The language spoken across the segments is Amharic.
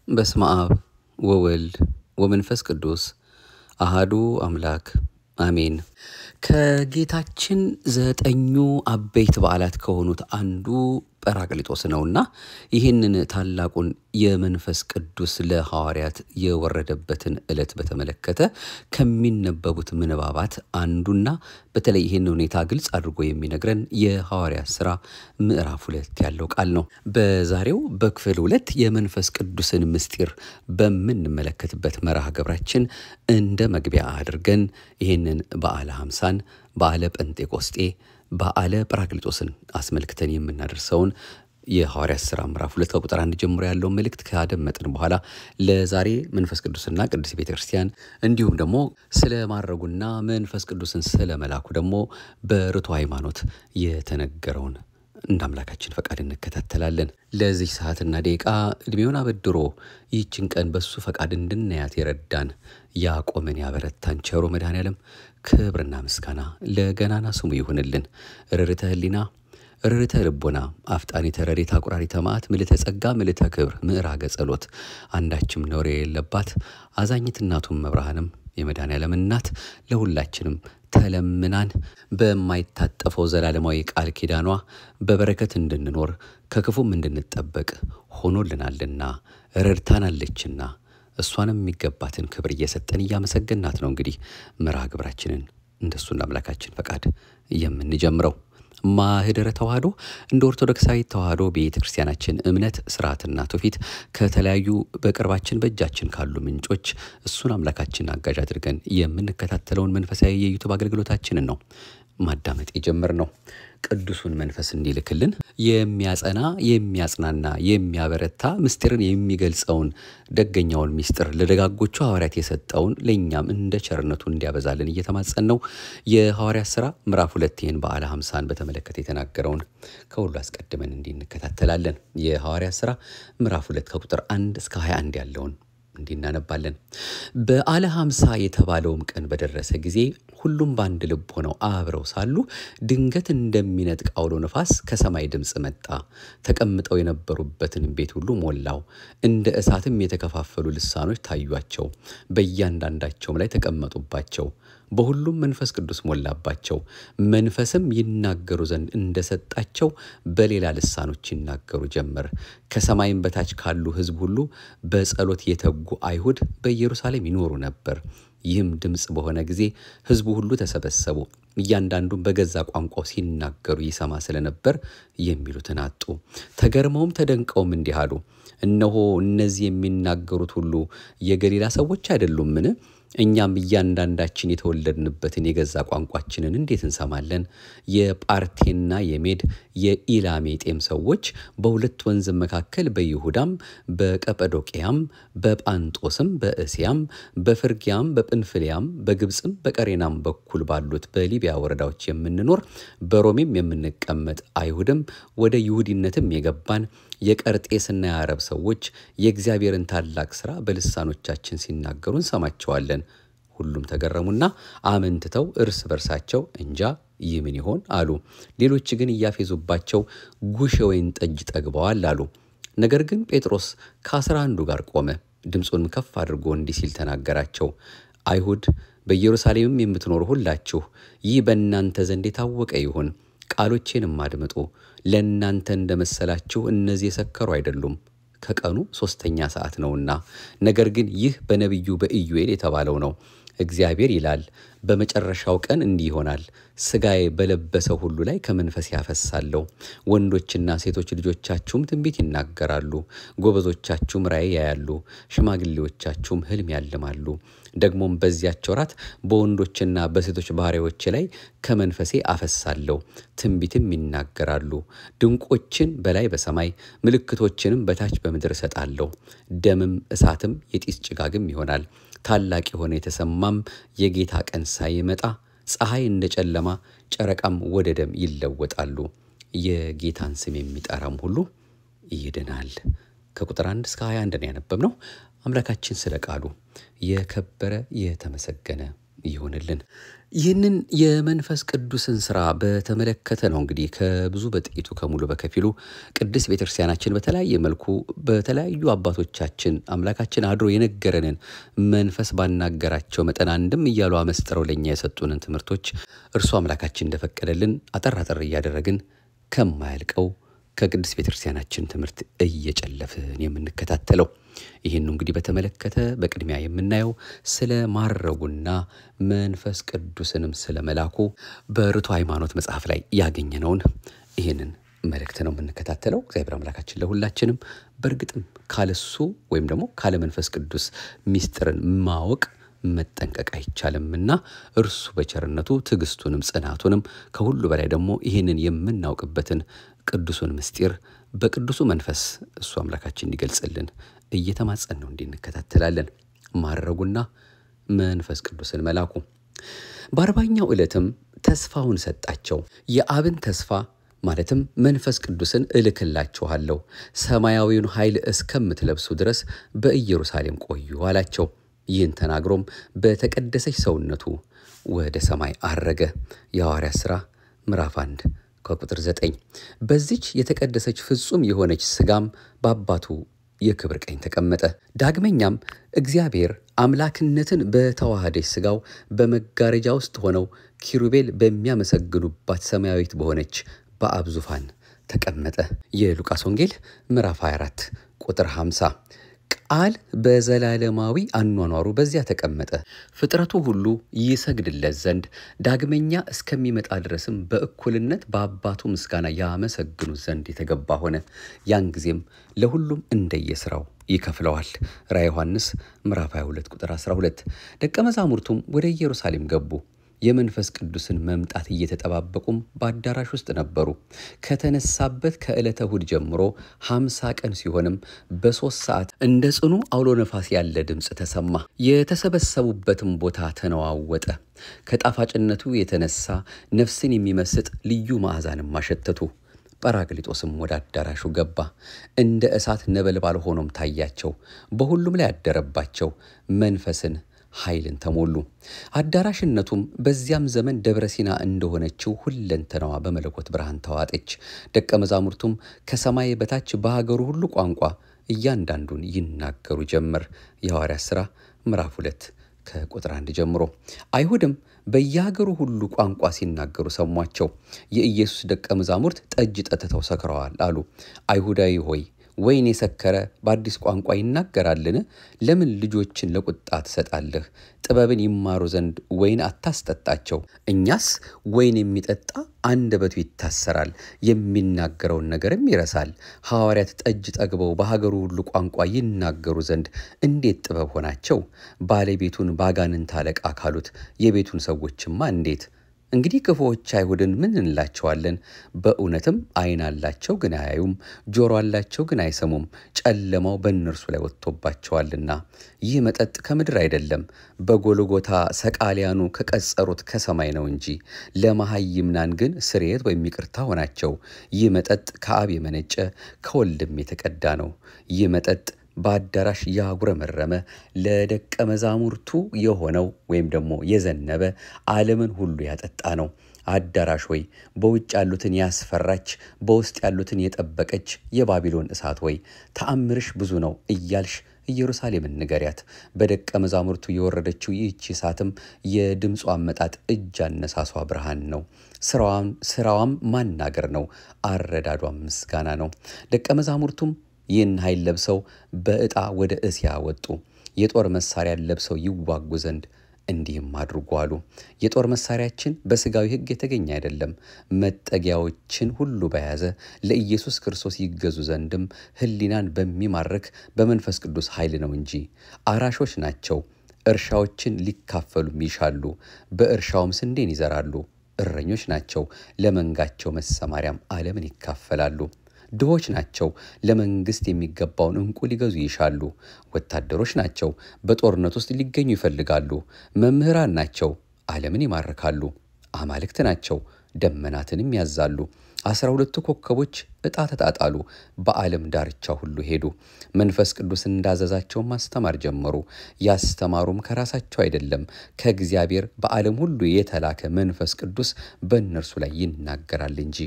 በስመ አብ ወወልድ ወመንፈስ ቅዱስ አሃዱ አምላክ አሜን። ከጌታችን 9ኙ አበይት በዓላት ከሆኑት አንዱ ጰራቅሊጦስ ነውና ይህንን ታላቁን የመንፈስ ቅዱስ ለሐዋርያት የወረደበትን ዕለት በተመለከተ ከሚነበቡት ምንባባት አንዱና በተለይ ይህን ሁኔታ ግልጽ አድርጎ የሚነግረን የሐዋርያት ሥራ ምዕራፍ 2 ያለው ቃል ነው። በዛሬው በክፍል 2 የመንፈስ ቅዱስን ምስጢር በምንመለከትበት መርሃ ግብራችን እንደ መግቢያ አድርገን ይህንን በዓለ ሐምሳን፣ በዓለ ጴንጤቆስጤ፣ በዓለ ጰራቅሊጦስን አስመልክተን የምናደርሰውን የሐዋርያት ሥራ ምዕራፍ 2 ከቁጥር 1 ጀምሮ ያለው መልእክት ካደመጥን በኋላ ለዛሬ መንፈስ ቅዱስና ቅድስት ቤተክርስቲያን እንዲሁም ደግሞ ስለ ማረጉና መንፈስ ቅዱስን ስለ መላኩ ደግሞ በርቱዕ ሃይማኖት የተነገረውን እንደ አምላካችን ፈቃድ እንከታተላለን። ለዚህ ሰዓትና ደቂቃ እድሜውን አበድሮ ይህችን ቀን በሱ ፈቃድ እንድናያት የረዳን ያቆመን ያበረታን ቸሩ መድኃኔዓለም ክብርና ምስጋና ለገናና ስሙ ይሁንልን። ርርተ ህሊና ርርተ ልቦና አፍጣኒተ ረድኤት አቁራሪተ መዓት ምልዕተ ጸጋ ምልዕተ ክብር ምዕራገ ጸሎት አንዳችም ነውር የሌለባት አዛኝት እናቱም መብርሃንም የመድኃኔዓለም እናት ለሁላችንም ተለምናን በማይታጠፈው ዘላለማዊ ቃል ኪዳኗ በበረከት እንድንኖር ከክፉም እንድንጠበቅ ሆኖልናልና ረድታናለችና እሷንም የሚገባትን ክብር እየሰጠን እያመሰገናት ነው። እንግዲህ መርሃ ግብራችንን እንደሱና አምላካችን ፈቃድ የምንጀምረው ማህደረ ተዋህዶ እንደ ኦርቶዶክሳዊ ተዋህዶ ቤተክርስቲያናችን እምነት ስርዓትና ትውፊት ከተለያዩ በቅርባችን በእጃችን ካሉ ምንጮች እሱን አምላካችን አጋዥ አድርገን የምንከታተለውን መንፈሳዊ የዩቲዩብ አገልግሎታችንን ነው ማዳመጥ የጀመርነው። ቅዱሱን መንፈስ እንዲልክልን የሚያጸና የሚያጽናና የሚያበረታ ምስጢርን የሚገልጸውን ደገኛውን ምስጢር ለደጋጎቹ ሐዋርያት የሰጠውን ለኛም እንደ ቸርነቱ እንዲያበዛልን እየተማጸን ነው። የሐዋርያት ሥራ ምዕራፍ 2 ይህን በዓለ ሐምሳን በተመለከተ የተናገረውን ከሁሉ አስቀድመን እንዲንከታተላለን። የሐዋርያት ሥራ ምዕራፍ 2 ከቁጥር 1 እስከ 21 ያለውን እንዲናነባለን። በዓለ ሐምሳ የተባለውም ቀን በደረሰ ጊዜ ሁሉም በአንድ ልብ ሆነው አብረው ሳሉ ድንገት እንደሚነጥቅ አውሎ ነፋስ ከሰማይ ድምጽ መጣ። ተቀምጠው የነበሩበትን ቤት ሁሉ ሞላው። እንደ እሳትም የተከፋፈሉ ልሳኖች ታዩአቸው፣ በእያንዳንዳቸውም ላይ ተቀመጡባቸው። በሁሉም መንፈስ ቅዱስ ሞላባቸው። መንፈስም ይናገሩ ዘንድ እንደሰጣቸው በሌላ ልሳኖች ይናገሩ ጀመር። ከሰማይም በታች ካሉ ሕዝብ ሁሉ በጸሎት የተጉ አይሁድ በኢየሩሳሌም ይኖሩ ነበር። ይህም ድምጽ በሆነ ጊዜ ሕዝቡ ሁሉ ተሰበሰቡ። እያንዳንዱም በገዛ ቋንቋው ሲናገሩ ይሰማ ስለነበር የሚሉትን አጡ። ተገርመውም ተደንቀውም እንዲህ አሉ፣ እነሆ እነዚህ የሚናገሩት ሁሉ የገሊላ ሰዎች አይደሉምን? እኛም እያንዳንዳችን የተወለድንበትን የገዛ ቋንቋችንን እንዴት እንሰማለን? የጳርቴና የሜድ የኢላሜጤም ሰዎች በሁለት ወንዝ መካከል በይሁዳም በቀጰዶቅያም በጳንጦስም በእስያም በፍርግያም በጵንፍልያም በግብጽም በቀሬናም በኩል ባሉት በሊቢያ ወረዳዎች የምንኖር በሮሜም የምንቀመጥ አይሁድም ወደ ይሁዲነትም የገባን የቀርጤስና የአረብ ሰዎች የእግዚአብሔርን ታላቅ ሥራ በልሳኖቻችን ሲናገሩ እንሰማቸዋለን። ሁሉም ተገረሙና አመንትተው እርስ በርሳቸው እንጃ ይህ ምን ይሆን አሉ። ሌሎች ግን እያፌዙባቸው ጉሽ ወይን ጠጅ ጠግበዋል አሉ። ነገር ግን ጴጥሮስ ከ11 ጋር ቆመ። ድምፁን ከፍ አድርጎ እንዲህ ሲል ተናገራቸው፣ አይሁድ በኢየሩሳሌምም የምትኖሩ ሁላችሁ ይህ በእናንተ ዘንድ የታወቀ ይሁን። ቃሎቼንም አድምጡ። ለእናንተ እንደመሰላችሁ እነዚህ የሰከሩ አይደሉም፣ ከቀኑ 3ኛ ሰዓት ነውና። ነገር ግን ይህ በነቢዩ በኢዩኤል የተባለው ነው። እግዚአብሔር ይላል፣ በመጨረሻው ቀን እንዲህ ይሆናል፣ ሥጋዬ በለበሰው ሁሉ ላይ ከመንፈስ ያፈሳለሁ። ወንዶችና ሴቶች ልጆቻችሁም ትንቢት ይናገራሉ፣ ጎበዞቻችሁም ራእይ ያያሉ፣ ሽማግሌዎቻችሁም ሕልም ያልማሉ። ደግሞም በዚያች ወራት በወንዶችና በሴቶች ባሪያዎች ላይ ከመንፈሴ አፈሳለሁ፣ ትንቢትም ይናገራሉ። ድንቆችን በላይ በሰማይ ምልክቶችንም በታች በምድር እሰጣለሁ። ደምም እሳትም የጢስ ጭጋግም ይሆናል። ታላቅ የሆነ የተሰማም የጌታ ቀን ሳይመጣ ፀሐይ እንደ ጨለማ ጨረቃም ወደ ደም ይለወጣሉ። የጌታን ስም የሚጠራም ሁሉ ይድናል። ከቁጥር 1 እስከ 21 ነው ያነበብነው። አምላካችን ስለ ቃሉ የከበረ የተመሰገነ ይሁንልን። ይህንን የመንፈስ ቅዱስን ሥራ በተመለከተ ነው እንግዲህ ከብዙ በጥቂቱ ከሙሉ በከፊሉ ቅድስት ቤተክርስቲያናችን በተለያየ መልኩ በተለያዩ አባቶቻችን አምላካችን አድሮ የነገረንን መንፈስ ባናገራቸው መጠን አንድም እያሉ አመስጥረው ለኛ የሰጡንን ትምህርቶች እርሱ አምላካችን እንደፈቀደልን አጠር እያደረግን ከማያልቀው ከቅድስት ቤተክርስቲያናችን ትምህርት እየጨለፍን የምንከታተለው ይህን እንግዲህ በተመለከተ በቅድሚያ የምናየው ስለ ማረጉና መንፈስ ቅዱስንም ስለ መላኩ በርቱ ሃይማኖት መጽሐፍ ላይ ያገኘነውን ይህንን መልእክት ነው የምንከታተለው። እግዚአብሔር አምላካችን ለሁላችንም በርግጥም ካለሱ ወይም ደግሞ ካለ መንፈስ ቅዱስ ሚስጥርን ማወቅ መጠንቀቅ አይቻልምና እርሱ በቸርነቱ ትዕግስቱንም ጽናቱንም ከሁሉ በላይ ደግሞ ይህንን የምናውቅበትን ቅዱሱን ምስጢር በቅዱሱ መንፈስ እሱ አምላካችን እንዲገልጽልን እየተማጸን ነው እንድንከታተላለን። ማረጉና መንፈስ ቅዱስን መላኩ በአርባኛው ዕለትም ተስፋውን ሰጣቸው። የአብን ተስፋ ማለትም መንፈስ ቅዱስን እልክላችኋለሁ፣ ሰማያዊውን ኃይል እስከምትለብሱ ድረስ በኢየሩሳሌም ቆዩ አላቸው። ይህን ተናግሮም በተቀደሰች ሰውነቱ ወደ ሰማይ አረገ። የሐዋርያት ሥራ ምዕራፍ 1 ከቁጥር 9። በዚች የተቀደሰች ፍጹም የሆነች ሥጋም በአባቱ የክብር ቀኝ ተቀመጠ። ዳግመኛም እግዚአብሔር አምላክነትን በተዋሃደች ሥጋው በመጋረጃ ውስጥ ሆነው ኪሩቤል በሚያመሰግኑባት ሰማያዊት በሆነች በአብ ዙፋን ተቀመጠ። የሉቃስ ወንጌል ምዕራፍ 24 ቁጥር 50። ቃል በዘላለማዊ አኗኗሩ በዚያ ተቀመጠ። ፍጥረቱ ሁሉ ይሰግድለት ዘንድ ዳግመኛ እስከሚመጣ ድረስም በእኩልነት በአባቱ ምስጋና ያመሰግኑት ዘንድ የተገባ ሆነ። ያን ጊዜም ለሁሉም እንደየሥራው ይከፍለዋል። ራዕየ ዮሐንስ ምዕራፍ 22 ቁጥር 12። ደቀ መዛሙርቱም ወደ ኢየሩሳሌም ገቡ። የመንፈስ ቅዱስን መምጣት እየተጠባበቁም በአዳራሽ ውስጥ ነበሩ። ከተነሳበት ከዕለተ እሑድ ጀምሮ 50 ቀን ሲሆንም በ3 ሰዓት እንደ ጽኑ አውሎ ነፋስ ያለ ድምፅ ተሰማ። የተሰበሰቡበትም ቦታ ተነዋወጠ። ከጣፋጭነቱ የተነሳ ነፍስን የሚመስጥ ልዩ መዓዛንም አሸተቱ። ጰራቅሊጦስም ወደ አዳራሹ ገባ። እንደ እሳት ነበልባል ሆኖም ታያቸው። በሁሉም ላይ አደረባቸው። መንፈስን ኃይልን ተሞሉ። አዳራሽነቱም በዚያም ዘመን ደብረ ሲና እንደሆነችው ሁለንተናዋ በመለኮት ብርሃን ተዋጠች። ደቀ መዛሙርቱም ከሰማይ በታች በሀገሩ ሁሉ ቋንቋ እያንዳንዱን ይናገሩ ጀመር። የሐዋርያት ሥራ ምዕራፍ 2 ከቁጥር 1 ጀምሮ። አይሁድም በየሀገሩ ሁሉ ቋንቋ ሲናገሩ ሰሟቸው። የኢየሱስ ደቀ መዛሙርት ጠጅ ጠጥተው ሰክረዋል አሉ። አይሁዳዊ ሆይ ወይን የሰከረ በአዲስ ቋንቋ ይናገራልን? ለምን ልጆችን ለቁጣ ትሰጣለህ? ጥበብን ይማሩ ዘንድ ወይን አታስጠጣቸው። እኛስ ወይን የሚጠጣ አንደበቱ ይታሰራል፣ የሚናገረውን ነገርም ይረሳል። ሐዋርያት ጠጅ ጠግበው በሀገሩ ሁሉ ቋንቋ ይናገሩ ዘንድ እንዴት ጥበብ ሆናቸው? ባለቤቱን ባጋንንት አለቃ ካሉት የቤቱን ሰዎችማ እንዴት? እንግዲህ ክፉዎች አይሁድን ምን እንላቸዋለን? በእውነትም ዓይን አላቸው ግን አያዩም፣ ጆሮ አላቸው ግን አይሰሙም፣ ጨለማው በእነርሱ ላይ ወጥቶባቸዋልና። ይህ መጠጥ ከምድር አይደለም፣ በጎልጎታ ሰቃሊያኑ ከቀጸሩት ከሰማይ ነው እንጂ። ለመሃይምናን ግን ስርየት ወይም ይቅርታ ሆናቸው። ይህ መጠጥ ከአብ የመነጨ ከወልድም የተቀዳ ነው። ይህ መጠጥ በአዳራሽ ያጉረመረመ ለደቀ መዛሙርቱ የሆነው ወይም ደግሞ የዘነበ ዓለምን ሁሉ ያጠጣ ነው። አዳራሽ ሆይ በውጭ ያሉትን ያስፈራች በውስጥ ያሉትን የጠበቀች የባቢሎን እሳት ሆይ ተአምርሽ ብዙ ነው እያልሽ ኢየሩሳሌምን ንገሪያት። በደቀ መዛሙርቱ የወረደችው ይህች እሳትም የድምጿ አመጣጥ እጅ አነሳሷ ብርሃን ነው። ስራዋም ማናገር ነው። አረዳዷም ምስጋና ነው። ደቀ መዛሙርቱም ይህን ኃይል ለብሰው በዕጣ ወደ እስያ ወጡ። የጦር መሳሪያን ለብሰው ይዋጉ ዘንድ እንዲህም አድርጉ አሉ። የጦር መሳሪያችን በሥጋዊ ሕግ የተገኘ አይደለም፣ መጠጊያዎችን ሁሉ በያዘ ለኢየሱስ ክርስቶስ ይገዙ ዘንድም ሕሊናን በሚማርክ በመንፈስ ቅዱስ ኃይል ነው እንጂ። አራሾች ናቸው፣ እርሻዎችን ሊካፈሉም ይሻሉ፣ በእርሻውም ስንዴን ይዘራሉ። እረኞች ናቸው፣ ለመንጋቸው መሰማሪያም ዓለምን ይካፈላሉ። ድሆች ናቸው፣ ለመንግስት የሚገባውን ዕንቁ ሊገዙ ይሻሉ። ወታደሮች ናቸው፣ በጦርነት ውስጥ ሊገኙ ይፈልጋሉ። መምህራን ናቸው፣ ዓለምን ይማርካሉ። አማልክት ናቸው፣ ደመናትንም ያዛሉ። 12 ኮከቦች ዕጣ ተጣጣሉ። በዓለም ዳርቻ ሁሉ ሄዱ። መንፈስ ቅዱስ እንዳዘዛቸው ማስተማር ጀመሩ። ያስተማሩም ከራሳቸው አይደለም፣ ከእግዚአብሔር በዓለም ሁሉ የተላከ መንፈስ ቅዱስ በእነርሱ ላይ ይናገራል እንጂ።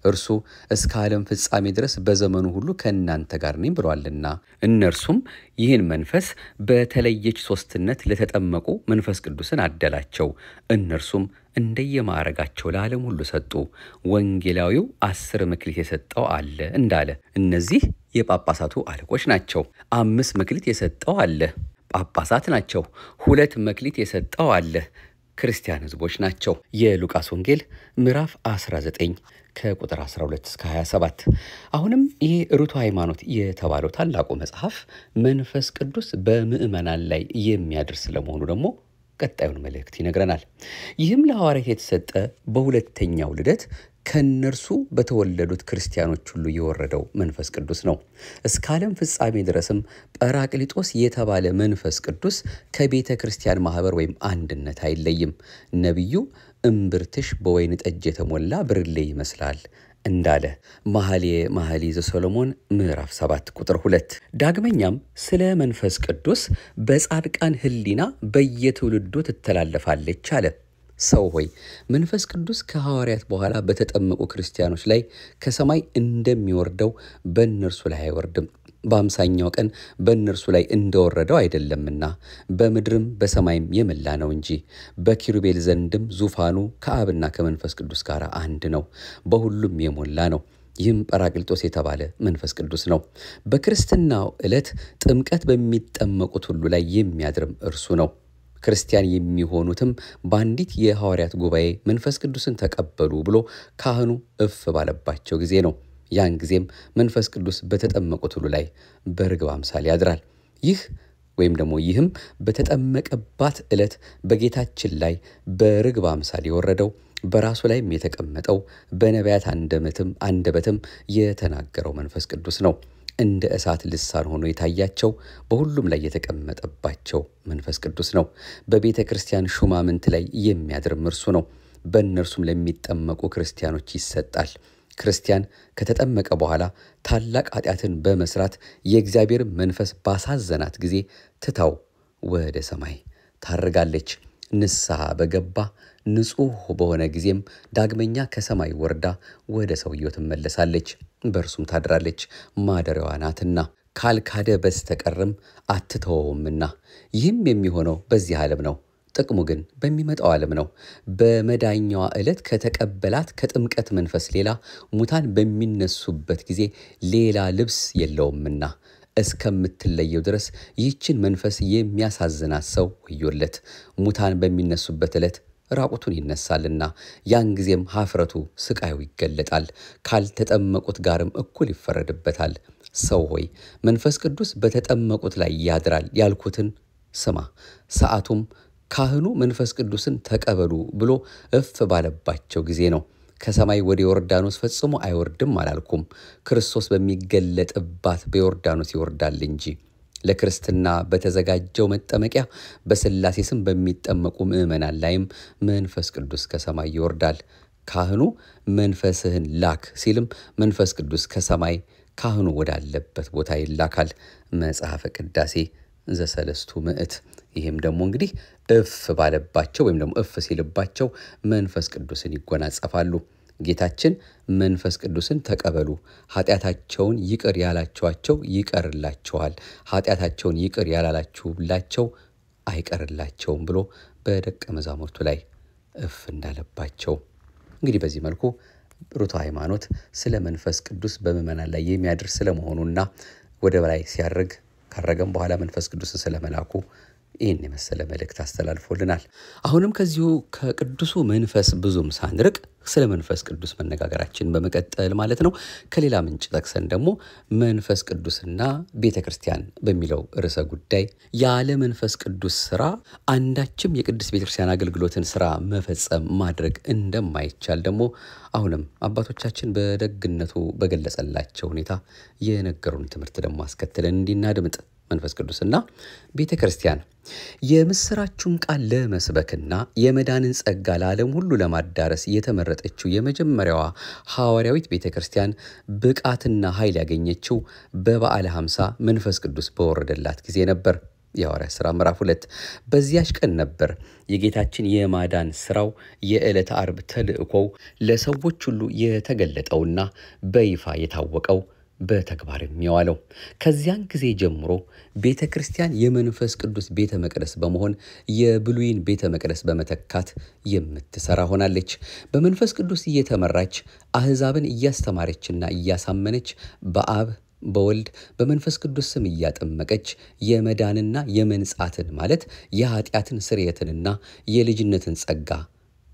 እርሱ እስከ ዓለም ፍጻሜ ድረስ በዘመኑ ሁሉ ከእናንተ ጋር ነኝ ብሏልና። እነርሱም ይህን መንፈስ በተለየች ሦስትነት ለተጠመቁ መንፈስ ቅዱስን አደላቸው። እነርሱም እንደየማዕረጋቸው ለዓለም ሁሉ ሰጡ። ወንጌላዊው 10 መክሊት የሰጠው አለ እንዳለ እነዚህ የጳጳሳቱ አለቆች ናቸው። 5 መክሊት የሰጠው አለ፣ ጳጳሳት ናቸው። 2 መክሊት የሰጠው አለ፣ ክርስቲያን ሕዝቦች ናቸው። የሉቃስ ወንጌል ምዕራፍ 19 ከቁጥር 12 እስከ 27። አሁንም ይህ ርቱዐ ሃይማኖት የተባለው ታላቁ መጽሐፍ መንፈስ ቅዱስ በምዕመናን ላይ የሚያድር ስለመሆኑ ደግሞ ቀጣዩን መልእክት ይነግረናል። ይህም ለሐዋርያት የተሰጠ በሁለተኛው ልደት ከነርሱ በተወለዱት ክርስቲያኖች ሁሉ የወረደው መንፈስ ቅዱስ ነው። እስከ ዓለም ፍጻሜ ድረስም ጰራቅሊጦስ የተባለ መንፈስ ቅዱስ ከቤተ ክርስቲያን ማኅበር ወይም አንድነት አይለይም። ነቢዩ እምብርትሽ በወይን ጠጅ የተሞላ ብርሌ ይመስላል እንዳለ መኃልየ መኃልይ ዘሰሎሞን ምዕራፍ 7 ቁጥር 2። ዳግመኛም ስለ መንፈስ ቅዱስ በጻድቃን ሕሊና በየትውልዱ ትተላለፋለች አለ። ሰው ሆይ መንፈስ ቅዱስ ከሐዋርያት በኋላ በተጠመቁ ክርስቲያኖች ላይ ከሰማይ እንደሚወርደው በእነርሱ ላይ አይወርድም። በ50ኛው ቀን በእነርሱ ላይ እንደወረደው አይደለምና በምድርም በሰማይም የመላ ነው እንጂ። በኪሩቤል ዘንድም ዙፋኑ ከአብና ከመንፈስ ቅዱስ ጋር አንድ ነው፣ በሁሉም የሞላ ነው። ይህም ጰራቅሊጦስ የተባለ መንፈስ ቅዱስ ነው። በክርስትናው ዕለት ጥምቀት በሚጠመቁት ሁሉ ላይ የሚያድርም እርሱ ነው። ክርስቲያን የሚሆኑትም በአንዲት የሐዋርያት ጉባኤ መንፈስ ቅዱስን ተቀበሉ ብሎ ካህኑ እፍ ባለባቸው ጊዜ ነው። ያን ጊዜም መንፈስ ቅዱስ በተጠመቁት ሁሉ ላይ በርግብ አምሳል ያድራል። ይህም በተጠመቀባት ዕለት በጌታችን ላይ በርግብ አምሳል የወረደው በራሱ ላይም የተቀመጠው በነቢያት አንደበትም የተናገረው መንፈስ ቅዱስ ነው። እንደ እሳት ልሳን ሆኖ የታያቸው በሁሉም ላይ የተቀመጠባቸው መንፈስ ቅዱስ ነው። በቤተ ክርስቲያን ሹማምንት ላይ የሚያድርም እርሱ ነው። በእነርሱም ለሚጠመቁ ክርስቲያኖች ይሰጣል። ክርስቲያን ከተጠመቀ በኋላ ታላቅ ኃጢአትን በመስራት የእግዚአብሔር መንፈስ ባሳዘናት ጊዜ ትታው ወደ ሰማይ ታርጋለች። ንስሐ በገባ ንጹሕ በሆነ ጊዜም ዳግመኛ ከሰማይ ወርዳ ወደ ሰውየው ትመለሳለች፣ በእርሱም ታድራለች፣ ማደሪያዋ ናትና። ካልካደ በስተቀርም አትተወውምና። ይህም የሚሆነው በዚህ ዓለም ነው፣ ጥቅሙ ግን በሚመጣው ዓለም ነው። በመዳኛዋ ዕለት ከተቀበላት ከጥምቀት መንፈስ ሌላ ሙታን በሚነሱበት ጊዜ ሌላ ልብስ የለውምና እስከምትለየው ድረስ ይህችን መንፈስ የሚያሳዝናት ሰው ወዮለት። ሙታን በሚነሱበት ዕለት ራቁቱን ይነሳልና ያን ጊዜም ኀፍረቱ ስቃዩ ይገለጣል። ካልተጠመቁት ጋርም እኩል ይፈረድበታል። ሰው ሆይ መንፈስ ቅዱስ በተጠመቁት ላይ ያድራል ያልኩትን ስማ። ሰዓቱም ካህኑ መንፈስ ቅዱስን ተቀበሉ ብሎ እፍ ባለባቸው ጊዜ ነው። ከሰማይ ወደ ዮርዳኖስ ፈጽሞ አይወርድም አላልኩም፣ ክርስቶስ በሚገለጥባት በዮርዳኖስ ይወርዳል እንጂ። ለክርስትና በተዘጋጀው መጠመቂያ በሥላሴ ስም በሚጠመቁ ምዕመናን ላይም መንፈስ ቅዱስ ከሰማይ ይወርዳል። ካህኑ መንፈስህን ላክ ሲልም መንፈስ ቅዱስ ከሰማይ ካህኑ ወዳለበት ቦታ ይላካል። መጽሐፈ ቅዳሴ ዘሰለስቱ ምዕት። ይህም ደግሞ እንግዲህ እፍ ባለባቸው ወይም ደግሞ እፍ ሲልባቸው መንፈስ ቅዱስን ይጎናጸፋሉ። ጌታችን መንፈስ ቅዱስን ተቀበሉ፣ ኃጢአታቸውን ይቅር ያላችኋቸው ይቀርላቸዋል፣ ኃጢአታቸውን ይቅር ያላላችሁላቸው አይቀርላቸውም ብሎ በደቀ መዛሙርቱ ላይ እፍ እንዳለባቸው። እንግዲህ በዚህ መልኩ ርቱዐ ሃይማኖት ስለ መንፈስ ቅዱስ በምዕመናን ላይ የሚያድር ስለመሆኑና ወደ በላይ ሲያርግ ካረገም በኋላ መንፈስ ቅዱስን ስለመላኩ ይህን የመሰለ መልእክት አስተላልፎልናል። አሁንም ከዚሁ ከቅዱሱ መንፈስ ብዙም ሳንርቅ ስለ መንፈስ ቅዱስ መነጋገራችን በመቀጠል ማለት ነው ከሌላ ምንጭ ጠቅሰን ደግሞ መንፈስ ቅዱስና ቤተ ክርስቲያን በሚለው ርዕሰ ጉዳይ ያለ መንፈስ ቅዱስ ስራ አንዳችም የቅድስት ቤተ ክርስቲያን አገልግሎትን ስራ መፈጸም ማድረግ እንደማይቻል ደግሞ አሁንም አባቶቻችን በደግነቱ በገለጸላቸው ሁኔታ የነገሩን ትምህርት ደግሞ አስከትለን እንዲናድምጥ መንፈስ ቅዱስና ቤተ ክርስቲያን የምስራቹን ቃል ለመስበክና የመዳንን ጸጋ ለዓለም ሁሉ ለማዳረስ የተመረጠችው የመጀመሪያዋ ሐዋርያዊት ቤተ ክርስቲያን ብቃትና ኃይል ያገኘችው በበዓለ 50 መንፈስ ቅዱስ በወረደላት ጊዜ ነበር። የሐዋርያት ሥራ ምዕራፍ 2 በዚያች ቀን ነበር የጌታችን የማዳን ሥራው የዕለተ ዓርብ ተልእኮው ለሰዎች ሁሉ የተገለጠውና በይፋ የታወቀው በተግባርም የዋለው። ከዚያን ጊዜ ጀምሮ ቤተ ክርስቲያን የመንፈስ ቅዱስ ቤተ መቅደስ በመሆን የብሉይን ቤተ መቅደስ በመተካት የምትሰራ ሆናለች። በመንፈስ ቅዱስ እየተመራች አሕዛብን እያስተማረችና እያሳመነች በአብ በወልድ በመንፈስ ቅዱስ ስም እያጠመቀች የመዳንና የመንጻትን ማለት የኃጢአትን ስርየትንና የልጅነትን ጸጋ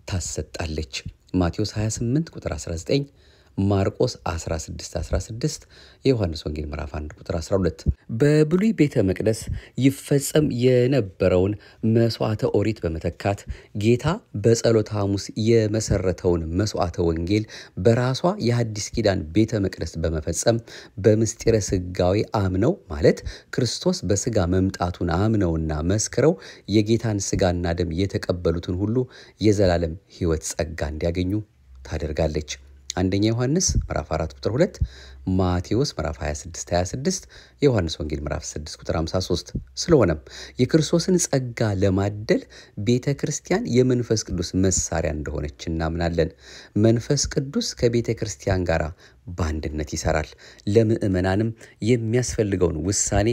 ታሰጣለች። ማቴዎስ 28 ቁጥር 19፣ ማርቆስ 16:16፣ የዮሐንስ ወንጌል ምዕራፍ 1 ቁጥር 12። በብሉይ ቤተ መቅደስ ይፈጸም የነበረውን መስዋዕተ ኦሪት በመተካት ጌታ በጸሎተ ሐሙስ የመሰረተውን መስዋዕተ ወንጌል በራሷ የሐዲስ ኪዳን ቤተ መቅደስ በመፈጸም በምስጢረ ሥጋዌ አምነው ማለት ክርስቶስ በሥጋ መምጣቱን አምነውና መስክረው የጌታን ሥጋና ደም የተቀበሉትን ሁሉ የዘላለም ሕይወት ጸጋ እንዲያገኙ ታደርጋለች። አንደኛ ዮሐንስ ምዕራፍ 4 ቁጥር 2፣ ማቴዎስ ምዕራፍ 26 የዮሐንስ ወንጌል ምዕራፍ 6 ቁጥር 53። ስለሆነም የክርስቶስን ጸጋ ለማደል ቤተ ክርስቲያን የመንፈስ ቅዱስ መሳሪያ እንደሆነች እናምናለን። መንፈስ ቅዱስ ከቤተ ክርስቲያን ጋር በአንድነት ይሰራል። ለምእመናንም የሚያስፈልገውን ውሳኔ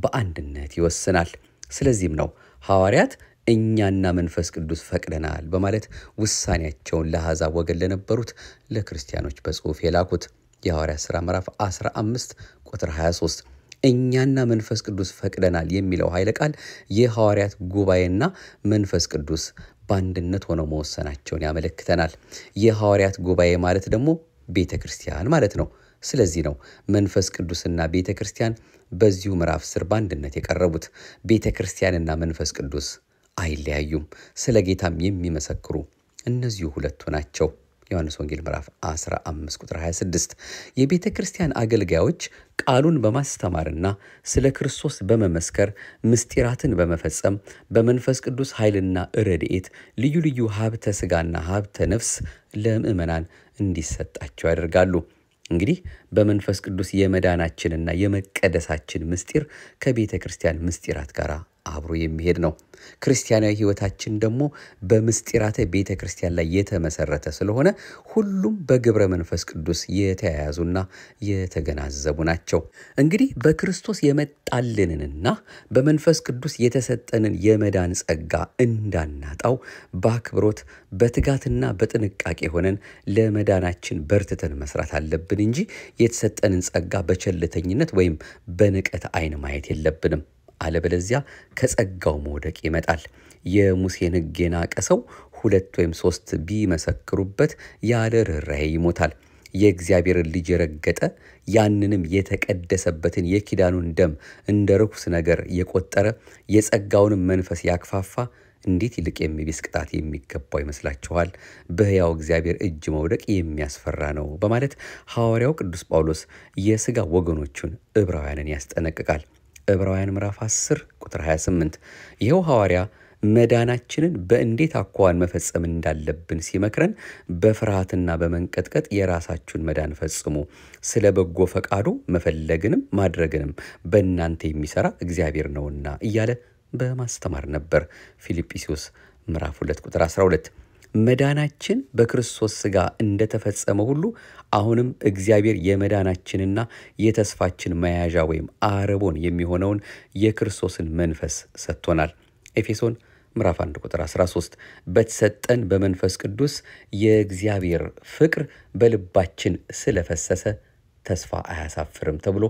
በአንድነት ይወስናል። ስለዚህም ነው ሐዋርያት እኛና መንፈስ ቅዱስ ፈቅደናል በማለት ውሳኔያቸውን ለአሕዛብ ወገን ለነበሩት ለክርስቲያኖች በጽሑፍ የላኩት። የሐዋርያት ሥራ ምዕራፍ 15 ቁጥር 23 እኛና መንፈስ ቅዱስ ፈቅደናል የሚለው ኃይለ ቃል የሐዋርያት ጉባኤና መንፈስ ቅዱስ በአንድነት ሆነው መወሰናቸውን ያመለክተናል። የሐዋርያት ጉባኤ ማለት ደግሞ ቤተ ክርስቲያን ማለት ነው። ስለዚህ ነው መንፈስ ቅዱስና ቤተ ክርስቲያን በዚሁ ምዕራፍ ስር በአንድነት የቀረቡት። ቤተ ክርስቲያንና መንፈስ ቅዱስ አይለያዩም። ስለ ጌታም የሚመሰክሩ እነዚሁ ሁለቱ ናቸው። ዮሐንስ ወንጌል ምዕራፍ 15 ቁጥር 26 የቤተ ክርስቲያን አገልጋዮች ቃሉን በማስተማርና ስለ ክርስቶስ በመመስከር ምስጢራትን በመፈጸም በመንፈስ ቅዱስ ኃይልና ረድኤት ልዩ ልዩ ሀብተ ሥጋና ሀብተ ነፍስ ለምእመናን እንዲሰጣቸው ያደርጋሉ። እንግዲህ በመንፈስ ቅዱስ የመዳናችንና የመቀደሳችን ምስጢር ከቤተ ክርስቲያን ምስጢራት ጋር አብሮ የሚሄድ ነው። ክርስቲያናዊ ሕይወታችን ደግሞ በምስጢራተ ቤተ ክርስቲያን ላይ የተመሰረተ ስለሆነ ሁሉም በግብረ መንፈስ ቅዱስ የተያያዙና የተገናዘቡ ናቸው። እንግዲህ በክርስቶስ የመጣልንንና በመንፈስ ቅዱስ የተሰጠንን የመዳን ጸጋ እንዳናጣው በአክብሮት በትጋትና በጥንቃቄ ሆነን ለመዳናችን በርትተን መስራት አለብን እንጂ የተሰጠንን ጸጋ በቸልተኝነት ወይም በንቀት ዓይን ማየት የለብንም። አለበለዚያ ከጸጋው መውደቅ ይመጣል። የሙሴን ሕግ የናቀ ሰው 2 ወይም 3 ቢመሰክሩበት ያለ ርኅራኄ ይሞታል። የእግዚአብሔርን ልጅ የረገጠ ያንንም የተቀደሰበትን የኪዳኑን ደም እንደ ርኩስ ነገር የቆጠረ የጸጋውንም መንፈስ ያክፋፋ እንዴት ይልቅ የሚብስ ቅጣት የሚገባው ይመስላችኋል? በሕያው እግዚአብሔር እጅ መውደቅ የሚያስፈራ ነው በማለት ሐዋርያው ቅዱስ ጳውሎስ የሥጋ ወገኖቹን ዕብራውያንን ያስጠነቅቃል። ዕብራውያን ምዕራፍ 10 ቁጥር 28 ይኸው ሐዋርያ መዳናችንን በእንዴት አኳኋን መፈጸም እንዳለብን ሲመክረን በፍርሃትና በመንቀጥቀጥ የራሳችሁን መዳን ፈጽሙ፣ ስለ በጎ ፈቃዱ መፈለግንም ማድረግንም በእናንተ የሚሠራ እግዚአብሔር ነውና እያለ በማስተማር ነበር። ፊልጵስዩስ ምዕራፍ 2 ቁጥር 12 መዳናችን በክርስቶስ ሥጋ እንደተፈጸመ ሁሉ አሁንም እግዚአብሔር የመዳናችንና የተስፋችን መያዣ ወይም አረቦን የሚሆነውን የክርስቶስን መንፈስ ሰጥቶናል። ኤፌሶን ምዕራፍ 1 ቁጥር 13 በተሰጠን በመንፈስ ቅዱስ የእግዚአብሔር ፍቅር በልባችን ስለፈሰሰ ተስፋ አያሳፍርም ተብሎ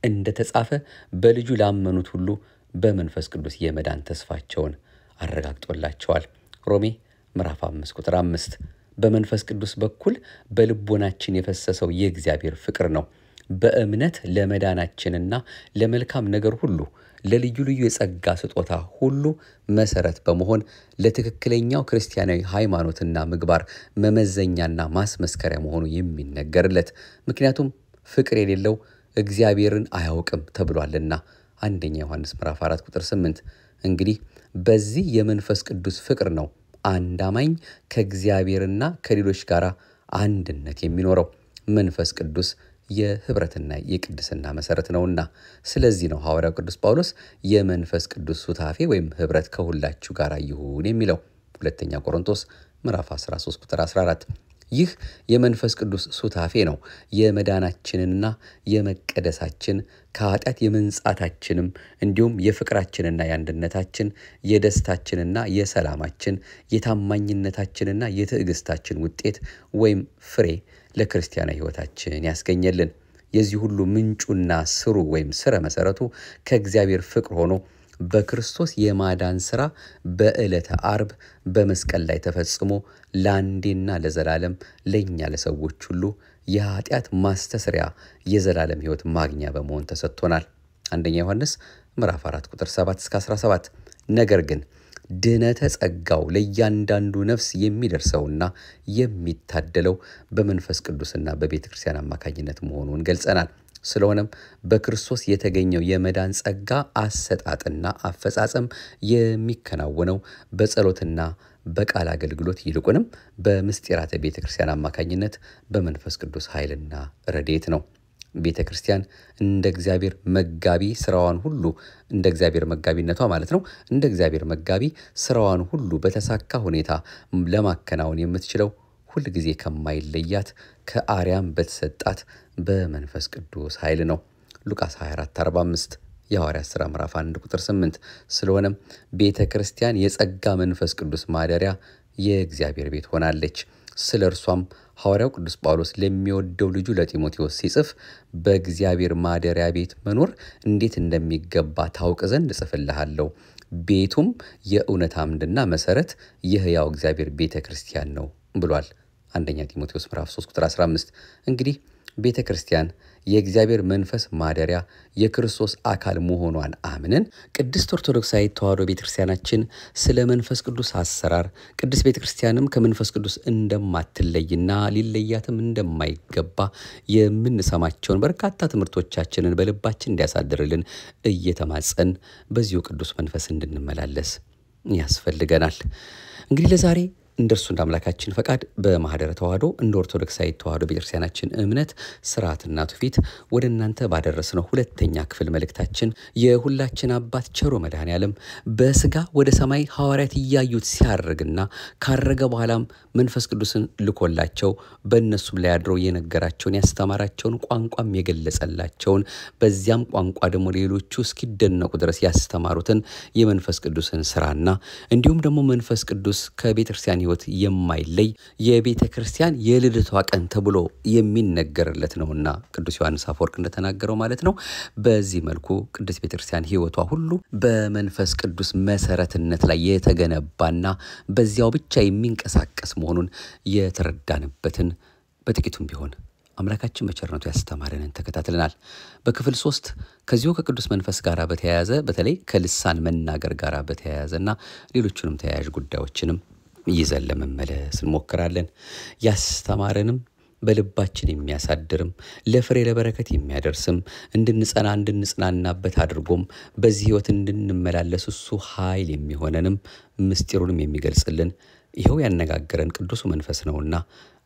እንደተጻፈ በልጁ ላመኑት ሁሉ በመንፈስ ቅዱስ የመዳን ተስፋቸውን አረጋግጦላቸዋል። ሮሜ ምዕራፍ 5 ቁጥር 5 በመንፈስ ቅዱስ በኩል በልቦናችን የፈሰሰው የእግዚአብሔር ፍቅር ነው። በእምነት ለመዳናችንና ለመልካም ነገር ሁሉ ለልዩ ልዩ የጸጋ ስጦታ ሁሉ መሰረት በመሆን ለትክክለኛው ክርስቲያናዊ ሃይማኖትና ምግባር መመዘኛና ማስመስከሪያ መሆኑ የሚነገርለት። ምክንያቱም ፍቅር የሌለው እግዚአብሔርን አያውቅም ተብሏልና አንደኛ ዮሐንስ ምዕራፍ 4 ቁጥር 8። እንግዲህ በዚህ የመንፈስ ቅዱስ ፍቅር ነው አንድ አማኝ ከእግዚአብሔርና ከሌሎች ጋር አንድነት የሚኖረው። መንፈስ ቅዱስ የህብረትና የቅድስና መሰረት ነውና። ስለዚህ ነው ሐዋርያው ቅዱስ ጳውሎስ የመንፈስ ቅዱስ ሱታፌ ወይም ህብረት ከሁላችሁ ጋር ይሁን የሚለው ሁለተኛ ቆሮንቶስ ምዕራፍ 13 ቁጥር 14። ይህ የመንፈስ ቅዱስ ሱታፌ ነው የመዳናችንና የመቀደሳችን ከኃጢአት የመንጻታችንም እንዲሁም የፍቅራችንና የአንድነታችን የደስታችንና የሰላማችን የታማኝነታችንና የትዕግስታችን ውጤት ወይም ፍሬ ለክርስቲያናዊ ሕይወታችን ያስገኘልን። የዚህ ሁሉ ምንጩና ስሩ ወይም ስረ መሰረቱ ከእግዚአብሔር ፍቅር ሆኖ በክርስቶስ የማዳን ሥራ በዕለተ ዓርብ በመስቀል ላይ ተፈጽሞ ለአንዴና ለዘላለም ለእኛ ለሰዎች ሁሉ የኃጢአት ማስተስሪያ የዘላለም ሕይወት ማግኛ በመሆን ተሰጥቶናል። አንደኛ ዮሐንስ ምዕራፍ 4 ቁጥር 7-17። ነገር ግን ድነተ ጸጋው ለእያንዳንዱ ነፍስ የሚደርሰውና የሚታደለው በመንፈስ ቅዱስና በቤተ ክርስቲያን አማካኝነት መሆኑን ገልጸናል። ስለሆነም በክርስቶስ የተገኘው የመዳን ጸጋ አሰጣጥና አፈጻጸም የሚከናወነው በጸሎትና በቃል አገልግሎት ይልቁንም በምስጢራተ ቤተ ክርስቲያን አማካኝነት በመንፈስ ቅዱስ ኃይልና ረድኤት ነው። ቤተ ክርስቲያን እንደ እግዚአብሔር መጋቢ ስራዋን ሁሉ እንደ እግዚአብሔር መጋቢነቷ ማለት ነው እንደ እግዚአብሔር መጋቢ ስራዋን ሁሉ በተሳካ ሁኔታ ለማከናወን የምትችለው ሁል ጊዜ ከማይለያት ከአርያም በተሰጣት በመንፈስ ቅዱስ ኃይል ነው። ሉቃስ 24:45 የሐዋርያት ሥራ ምዕራፍ 1 ቁጥር 8። ስለሆነም ቤተ ክርስቲያን የጸጋ መንፈስ ቅዱስ ማደሪያ የእግዚአብሔር ቤት ሆናለች። ስለ እርሷም ሐዋርያው ቅዱስ ጳውሎስ ለሚወደው ልጁ ለጢሞቴዎስ ሲጽፍ በእግዚአብሔር ማደሪያ ቤት መኖር እንዴት እንደሚገባ ታውቅ ዘንድ እጽፍልሃለሁ፣ ቤቱም የእውነት አምድና መሰረት የሕያው እግዚአብሔር ቤተ ክርስቲያን ነው ብሏል። አንደኛ ጢሞቴዎስ ምዕራፍ 3 ቁጥር 15። እንግዲህ ቤተ ክርስቲያን የእግዚአብሔር መንፈስ ማደሪያ የክርስቶስ አካል መሆኗን አምነን ቅድስት ኦርቶዶክሳዊት ተዋሕዶ ቤተክርስቲያናችን ስለ መንፈስ ቅዱስ አሰራር ቅድስት ቤተክርስቲያንም ከመንፈስ ቅዱስ እንደማትለይና ሊለያትም እንደማይገባ የምንሰማቸውን በርካታ ትምህርቶቻችንን በልባችን እንዲያሳድርልን እየተማጸን በዚሁ ቅዱስ መንፈስ እንድንመላለስ ያስፈልገናል። እንግዲህ ለዛሬ እንደርሱ እንዳምላካችን ፈቃድ በማህደረ ተዋሕዶ እንደ ኦርቶዶክሳዊት ተዋሕዶ ቤተክርስቲያናችን እምነት ስርዓትና ትውፊት ወደ እናንተ ባደረስነው ሁለተኛ ክፍል መልእክታችን የሁላችን አባት ቸሩ መድኃኔዓለም በስጋ ወደ ሰማይ ሐዋርያት እያዩት ሲያርግና ካረገ በኋላም መንፈስ ቅዱስን ልኮላቸው በእነሱም ላይ አድሮ የነገራቸውን ያስተማራቸውን ቋንቋም የገለጸላቸውን በዚያም ቋንቋ ደግሞ ሌሎቹ እስኪደነቁ ድረስ ያስተማሩትን የመንፈስ ቅዱስን ስራና እንዲሁም ደግሞ መንፈስ ቅዱስ ከቤተክርስቲያን ሕይወት የማይለይ የቤተ ክርስቲያን የልደቷ ቀን ተብሎ የሚነገርለት ነውና ቅዱስ ዮሐንስ አፈወርቅ እንደተናገረው ማለት ነው። በዚህ መልኩ ቅዱስ ቤተ ክርስቲያን ሕይወቷ ሁሉ በመንፈስ ቅዱስ መሰረትነት ላይ የተገነባና በዚያው ብቻ የሚንቀሳቀስ መሆኑን የተረዳንበትን በጥቂቱም ቢሆን አምላካችን በቸርነቱ ያስተማረንን ተከታትለናል። በክፍል 3 ከዚሁ ከቅዱስ መንፈስ ጋር በተያያዘ በተለይ ከልሳን መናገር ጋር በተያያዘና ሌሎችንም ተያያዥ ጉዳዮችንም ይዘን ለመመለስ እንሞክራለን። ያስተማረንም በልባችን የሚያሳድርም ለፍሬ ለበረከት የሚያደርስም እንድንጸና እንድንጽናናበት አድርጎም በዚህ ሕይወት እንድንመላለስ እሱ ኃይል የሚሆነንም ምስጢሩንም የሚገልጽልን ይኸው ያነጋገረን ቅዱሱ መንፈስ ነውና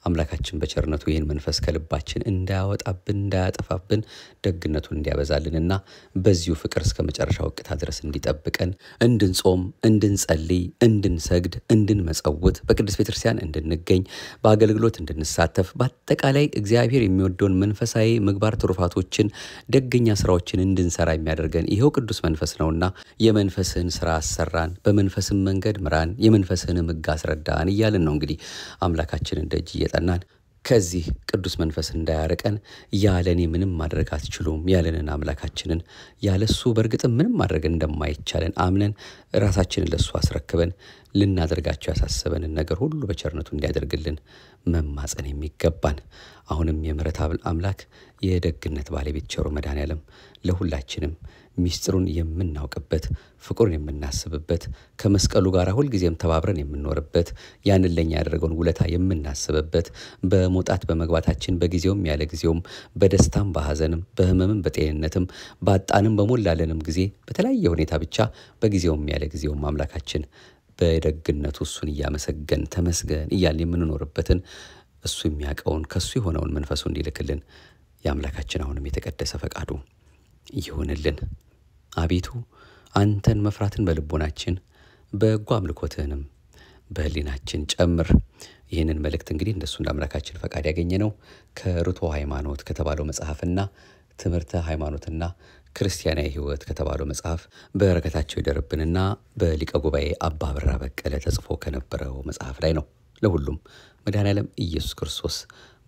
አምላካችን በቸርነቱ ይህን መንፈስ ከልባችን እንዳያወጣብን እንዳያጠፋብን ደግነቱን እንዲያበዛልንና በዚሁ ፍቅር እስከ መጨረሻው እቅታ ድረስ እንዲጠብቀን እንድንጾም እንድንጸልይ እንድንሰግድ እንድንመጸውት በቅድስት ቤተክርስቲያን እንድንገኝ በአገልግሎት እንድንሳተፍ በአጠቃላይ እግዚአብሔር የሚወደውን መንፈሳዊ ምግባር ትሩፋቶችን ደገኛ ስራዎችን እንድንሰራ የሚያደርገን ይኸው ቅዱስ መንፈስ ነውና የመንፈስህን ስራ አሰራን በመንፈስም መንገድ ምራን የመንፈስህን ሕግ አስረዳን እያልን ነው እንግዲህ አምላካችን እንደጅ ጠናን ከዚህ ቅዱስ መንፈስ እንዳያርቀን ያለኔ ምንም ማድረግ አትችሉም ያለንን አምላካችንን ያለሱ በርግጥም ምንም ማድረግ እንደማይቻለን አምነን ራሳችንን ለሱ አስረክበን ልናደርጋቸው ያሳሰበንን ነገር ሁሉ በቸርነቱ እንዲያደርግልን መማጸን የሚገባን አሁንም የምሕረት አምላክ የደግነት ባለቤት ቸሩ መድኃኔዓለም ለሁላችንም ሚስጥሩን የምናውቅበት ፍቅሩን የምናስብበት ከመስቀሉ ጋር ሁል ጊዜም ተባብረን የምንኖርበት ያንን ለኛ ያደረገውን ውለታ የምናስብበት በመውጣት በመግባታችን በጊዜውም ያለ ጊዜውም በደስታም በሐዘንም በህመምም በጤንነትም ባጣንም በሞላለንም ጊዜ በተለያየ ሁኔታ ብቻ በጊዜውም ያለ ጊዜውም አምላካችን በደግነቱ እሱን እያመሰገን ተመስገን እያልን የምንኖርበትን እሱ የሚያውቀውን ከሱ የሆነውን መንፈሱ እንዲልክልን የአምላካችን አሁንም የተቀደሰ ፈቃዱ ይሁንልን። አቤቱ አንተን መፍራትን በልቦናችን በጎ አምልኮትህንም በህሊናችን ጨምር። ይህንን መልእክት እንግዲህ እንደሱ እንዳምላካችን ፈቃድ ያገኘነው ከርቶ ሃይማኖት ከተባለው መጽሐፍና ትምህርተ ሃይማኖትና ክርስቲያናዊ ህይወት ከተባለው መጽሐፍ በረከታቸው ይደርብንና በሊቀ ጉባኤ አባ አበራ በቀለ ተጽፎ ከነበረው መጽሐፍ ላይ ነው። ለሁሉም መድኃኔዓለም ኢየሱስ ክርስቶስ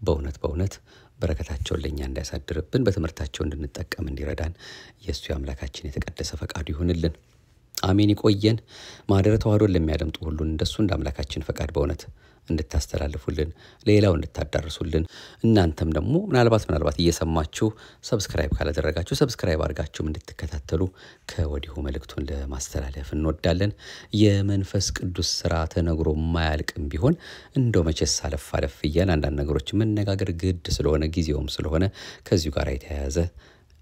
በእውነት በረከታቸውን ለኛ እንዲያሳድርብን በትምህርታቸው እንድንጠቀም እንዲረዳን የእሱ የአምላካችን የተቀደሰ ፈቃዱ ይሁንልን። አሜን። ይቆየን። ማህደረ ተዋሕዶን ለሚያደምጡ ሁሉ እንደሱ እንዳምላካችን ፈቃድ በእውነት እንድታስተላልፉልን ሌላው እንድታዳርሱልን እናንተም ደግሞ ምናልባት እየሰማችሁ ሰብስክራይብ ካላደረጋችሁ ሰብስክራይብ አድርጋችሁም እንድትከታተሉ ከወዲሁ መልእክቱን ለማስተላለፍ እንወዳለን። የመንፈስ ቅዱስ ሥራ ተነግሮ ማያልቅም ቢሆን እንደው መቼስ አለፍ እያልን አንዳንድ ነገሮች መነጋገር ግድ ስለሆነ ጊዜውም ስለሆነ ከዚሁ ጋር የተያያዘ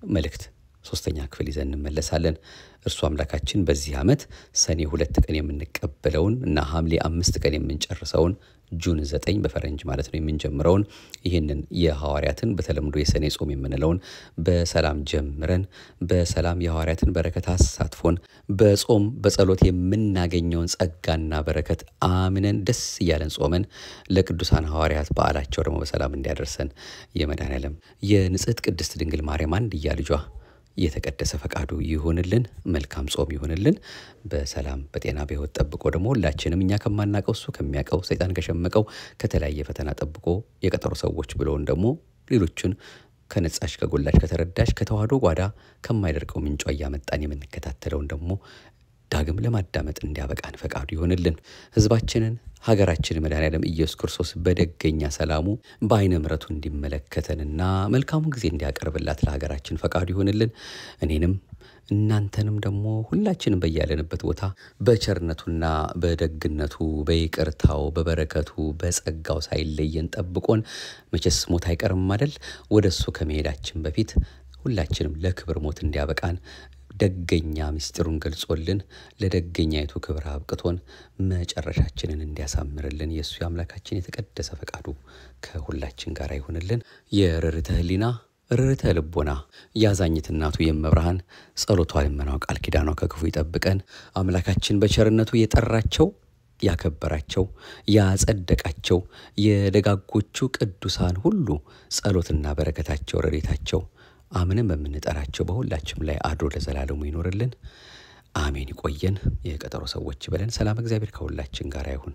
መልእክት 3ኛ ክፍል ይዘን እንመለሳለን። እርሱ አምላካችን በዚህ ዓመት ሰኔ 2 ቀን የምንቀበለውን እና ሐምሌ 5 ቀን የምንጨርሰውን ጁን 9 በፈረንጅ ማለት ነው የምንጀምረውን ይህንን የሐዋርያትን በተለምዶ የሰኔ ጾም የምንለውን በሰላም ጀምረን በሰላም የሐዋርያትን በረከት አሳትፎን በጾም በጸሎት የምናገኘውን ጸጋና በረከት አምነን ደስ እያለን ጾመን ለቅዱሳን ሐዋርያት በዓላቸው ደግሞ በሰላም እንዲያደርሰን የመድኃኔዓለም የንጽሕት ቅድስት ድንግል ማርያም አንድያ ልጇ የተቀደሰ ፈቃዱ ይሁንልን። መልካም ጾም ይሁንልን። በሰላም በጤና በሕይወት ጠብቆ ደግሞ ሁላችንም እኛ ከማናቀው እሱ ከሚያቀው ሰይጣን ከሸመቀው ከተለያየ ፈተና ጠብቆ የቀጠሮ ሰዎች ብሎን ደግሞ ሌሎችን ከነጻሽ ከጎላሽ ከተረዳሽ ከተዋህዶ ጓዳ ከማይደርቀው ምንጯ እያመጣን የምንከታተለውን ደግሞ ዳግም ለማዳመጥ እንዲያበቃን ፈቃዱ ይሁንልን። ሕዝባችንን ሀገራችንን መድኃኔዓለም ኢየሱስ ክርስቶስ በደገኛ ሰላሙ በዓይነ ምሕረቱ እንዲመለከተንና መልካሙን ጊዜ እንዲያቀርብላት ለሀገራችን ፈቃዱ ይሁንልን። እኔንም እናንተንም ደግሞ ሁላችንም በያለንበት ቦታ በቸርነቱና በደግነቱ በይቅርታው በበረከቱ በጸጋው ሳይለየን ጠብቆን መቼስ ሞት አይቀርም አይደል? ወደሱ ከመሄዳችን በፊት ሁላችንም ለክብር ሞት እንዲያበቃን ደገኛ ምስጢሩን ገልጾልን ለደገኛይቱ ክብር አብቅቶን መጨረሻችንን እንዲያሳምርልን የሱ የአምላካችን የተቀደሰ ፈቃዱ ከሁላችን ጋር ይሁንልን። የርርተ ህሊና ርርተ ልቦና ያዛኝት እናቱ የመብርሃን ጸሎቷ ልመናው ቃል ኪዳኗ ከክፉ ይጠብቀን። አምላካችን በቸርነቱ የጠራቸው ያከበራቸው ያጸደቃቸው የደጋጎቹ ቅዱሳን ሁሉ ጸሎትና በረከታቸው ረድኤታቸው አምነን በምንጠራቸው በሁላችንም ላይ አድሮ ለዘላለሙ ይኖርልን። አሜን። ይቆየን። የቀጠሮ ሰዎች በለን። ሰላም እግዚአብሔር ከሁላችን ጋር ይሁን።